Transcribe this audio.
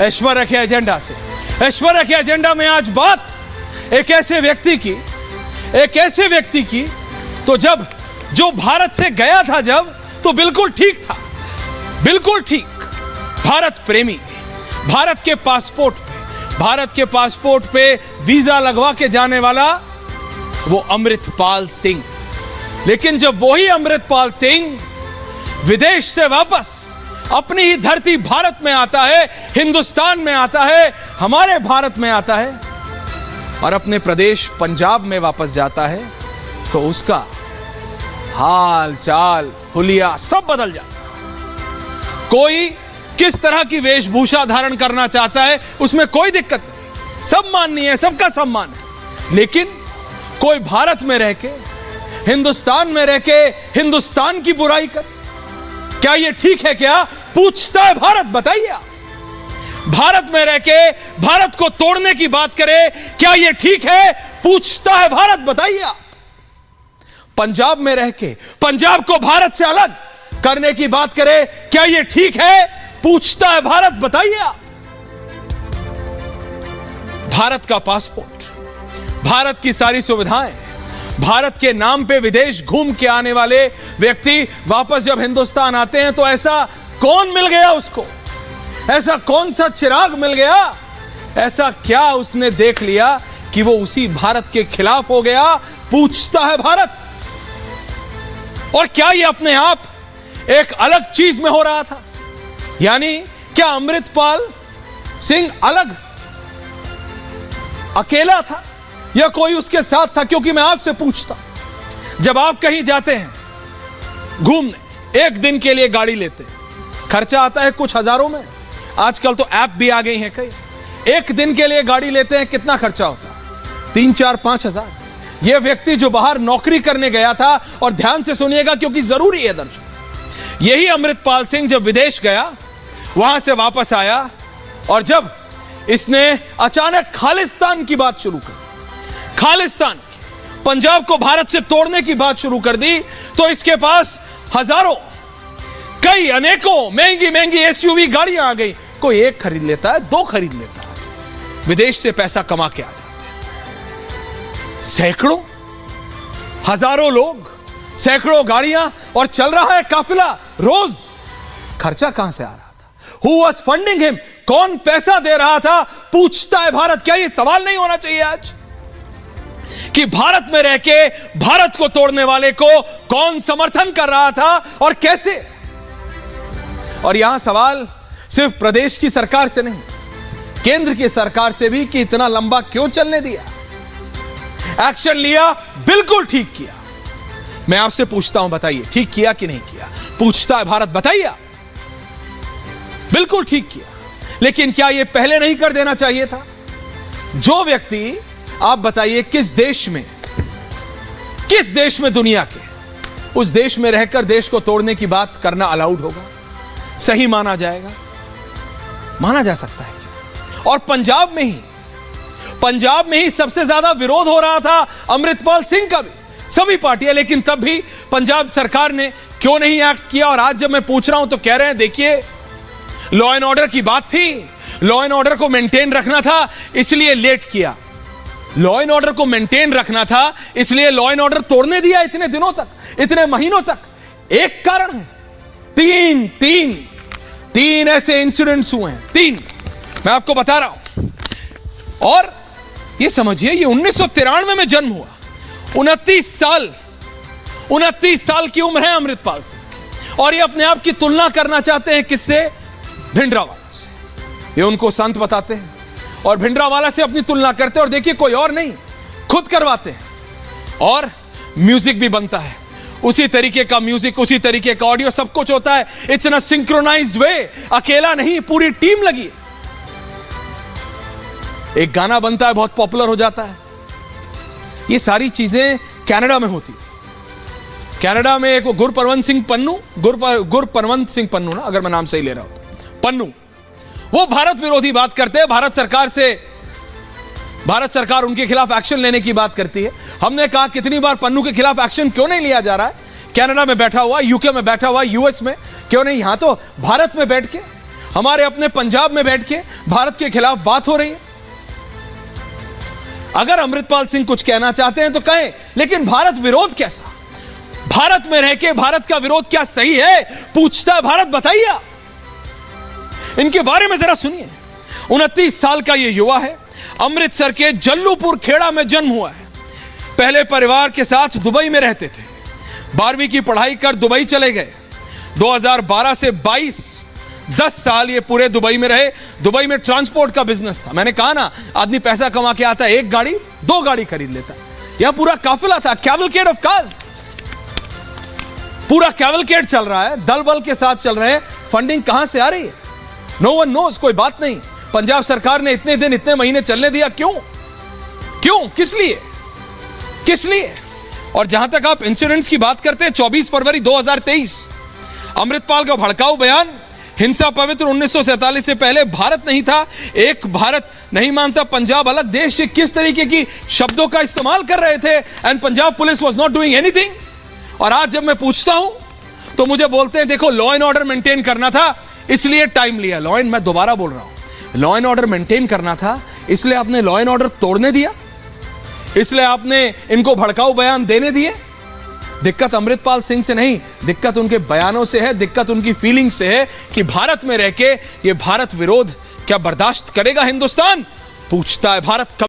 ऐश्वर्या के एजेंडा से। ऐश्वर्या के एजेंडा में आज बात एक ऐसे व्यक्ति की तो जब जो भारत से गया था जब तो बिल्कुल ठीक था, बिल्कुल ठीक, भारत प्रेमी, भारत के पासपोर्ट पे वीजा लगवा के जाने वाला वो अमृतपाल सिंह। लेकिन जब वही अमृतपाल सिंह विदेश से वापस अपनी ही धरती भारत में आता है, हिंदुस्तान में आता है, हमारे भारत में आता है और अपने प्रदेश पंजाब में वापस जाता है तो उसका हाल चाल हुलिया सब बदल जाता है। कोई किस तरह की वेशभूषा धारण करना चाहता है उसमें कोई दिक्कत नहीं, सब माननीय है, सबका सम्मान है। लेकिन कोई भारत में रह के, हिंदुस्तान में रह के हिंदुस्तान की बुराई कर, क्या यह ठीक है? क्या पूछता है भारत? बताइए आप। भारत में रह के भारत को तोड़ने की बात करे, क्या यह ठीक है? पूछता है भारत, बताइए आप। पंजाब में रह के पंजाब को भारत से अलग करने की बात करे, क्या यह ठीक है? पूछता है भारत, बताइए आप। भारत का पासपोर्ट, भारत की सारी सुविधाएं, भारत के नाम पे विदेश घूम के आने वाले व्यक्ति वापस जब हिंदुस्तान आते हैं तो ऐसा कौन मिल गया उसको? ऐसा कौन सा चिराग मिल गया? ऐसा क्या उसने देख लिया कि वो उसी भारत के खिलाफ हो गया? पूछता है भारत। और क्या ये अपने आप एक अलग चीज में हो रहा था? यानी क्या अमृतपाल सिंह अलग अकेला था या कोई उसके साथ था? क्योंकि मैं आपसे पूछता, जब आप कहीं जाते हैं घूमने, एक दिन के लिए गाड़ी लेते हैं, खर्चा आता है कुछ हजारों में। आजकल तो ऐप भी आ गई हैं कई। एक दिन के लिए गाड़ी लेते हैं, कितना खर्चा होता है? 3, 4, 5 हजार। यह व्यक्ति जो बाहर नौकरी करने गया था, और ध्यान से सुनिएगा क्योंकि जरूरी है दर्शक, यही अमृतपाल सिंह जब विदेश गया, वहां से वापस आया और जब इसने अचानक खालिस्तान की बात शुरू कर, खालिस्तान, पंजाब को भारत से तोड़ने की बात शुरू कर दी, तो इसके पास हजारों, कई, अनेकों महंगी महंगी एसयूवी गाड़ियां आ गई। कोई एक खरीद लेता है, 2 खरीद लेता है, विदेश से पैसा कमा के आ जाते हैं। सैकड़ों, हजारों लोग, सैकड़ों गाड़ियां और चल रहा है काफिला रोज। खर्चा कहां से आ रहा था? Who was funding him? कौन पैसा दे रहा था? पूछता है भारत। क्या यह सवाल नहीं होना चाहिए आज कि भारत में रह के भारत को तोड़ने वाले को कौन समर्थन कर रहा था और कैसे? और यहां सवाल सिर्फ प्रदेश की सरकार से नहीं, केंद्र की सरकार से भी कि इतना लंबा क्यों चलने दिया? एक्शन लिया, बिल्कुल ठीक किया। मैं आपसे पूछता हूं, बताइए ठीक किया कि नहीं किया? पूछता है भारत, बताइए। बिल्कुल ठीक किया, लेकिन क्या यह पहले नहीं कर देना चाहिए था? जो व्यक्ति, आप बताइए किस देश में दुनिया के, उस देश में रहकर देश को तोड़ने की बात करना अलाउड होगा? सही माना जाएगा? माना जा सकता है। और पंजाब में ही सबसे ज्यादा विरोध हो रहा था अमृतपाल सिंह का भी, सभी पार्टियां, लेकिन तब भी पंजाब सरकार ने क्यों नहीं एक्ट किया? और आज जब मैं पूछ रहा हूं तो कह रहे हैं देखिए, लॉ एंड ऑर्डर की बात थी, लॉ एंड ऑर्डर को मेंटेन रखना था इसलिए लेट किया। लॉ एंड ऑर्डर को मेंटेन रखना था इसलिए लॉ एंड ऑर्डर तोड़ने दिया इतने दिनों तक, इतने महीनों तक। एक कारण है, तीन ऐसे इंसिडेंट्स हुए हैं, 3 मैं आपको बता रहा हूं। और ये समझिए, ये 1993 में जन्म हुआ, 29 साल की उम्र है अमृतपाल सिंह की, और ये अपने आप की तुलना करना चाहते हैं किससे? भिंडरावाला से। ये उनको संत बताते हैं और भिंडरावाला से अपनी तुलना करते हैं, और देखिए कोई और नहीं, खुद करवाते हैं। और म्यूजिक भी बनता है, उसी तरीके का म्यूजिक, उसी तरीके का ऑडियो, सब कुछ होता है। इट्स इन अ सिंक्रोनाइज्ड वे, अकेला नहीं, पूरी टीम लगी है। एक गाना बनता है, बहुत पॉपुलर हो जाता है। ये सारी चीजें कनाडा में होती थी। कनाडा में एक गुरपरवंत सिंह पन्नू ना, अगर मैं नाम सही ले रहा हूं तो, पन्नू, वो भारत विरोधी बात करते हैं। भारत सरकार उनके खिलाफ एक्शन लेने की बात करती है। हमने कहा कितनी बार पन्नू के खिलाफ एक्शन क्यों नहीं लिया जा रहा है? कनाडा में बैठा हुआ, यूके में बैठा हुआ, यूएस में, क्यों नहीं? यहां तो भारत में बैठ के हमारे अपने पंजाब में बैठ के भारत के खिलाफ बात हो रही है। अगर अमृतपाल सिंह कुछ कहना चाहते हैं तो कहें, लेकिन भारत विरोध कैसा? भारत में रह के भारत का विरोध क्या सही है? पूछता है भारत, बताइए। इनके बारे में जरा सुनिए। 29 साल का यह युवा है, अमृतसर के जल्लूपुर खेड़ा में जन्म हुआ है। पहले परिवार के साथ दुबई में रहते थे। 12वीं की पढ़ाई कर दुबई चले गए। 2012 से 22 10 साल ये पूरे दुबई में रहे। दुबई में ट्रांसपोर्ट का बिजनेस था। मैंने कहा ना, आदमी पैसा कमा के आता है, एक गाड़ी 2 गाड़ी खरीद लेता। यहां पूरा काफिला था, कैवलकेड ऑफ कार्स, पूरा कैवलकेड चल रहा है, दल बल के साथ चल रहे हैं। फंडिंग कहां से आ रही है? नो वन नोज, कोई बात नहीं। पंजाब सरकार ने इतने दिन इतने महीने चलने दिया, क्यों? किस लिए? किस लिए? और जहां तक आप इंसिडेंट्स की बात करते हैं, 24 फरवरी 2023 अमृतपाल का भड़काऊ बयान, हिंसा पवित्र 1947 से पहले भारत नहीं था, एक भारत नहीं मानता, पंजाब अलग देश, किस तरीके की शब्दों का इस्तेमाल कर रहे थे। And Punjab police was not doing anything. और आज जब मैं पूछता हूं तो मुझे बोलते हैं देखो लॉ एंड ऑर्डर मेंटेन करना था इसलिए टाइम लिया। मैं दोबारा बोल रहा हूं, लॉ एंड ऑर्डर मेंटेन करना था इसलिए आपने लॉ एंड ऑर्डर तोड़ने दिया, इसलिए आपने इनको भड़काऊ बयान देने दिए। दिक्कत अमृतपाल सिंह से नहीं, दिक्कत उनके बयानों से है, दिक्कत उनकी फीलिंग से है कि भारत में रह के ये भारत विरोध क्या बर्दाश्त करेगा हिंदुस्तान? पूछता है भारत।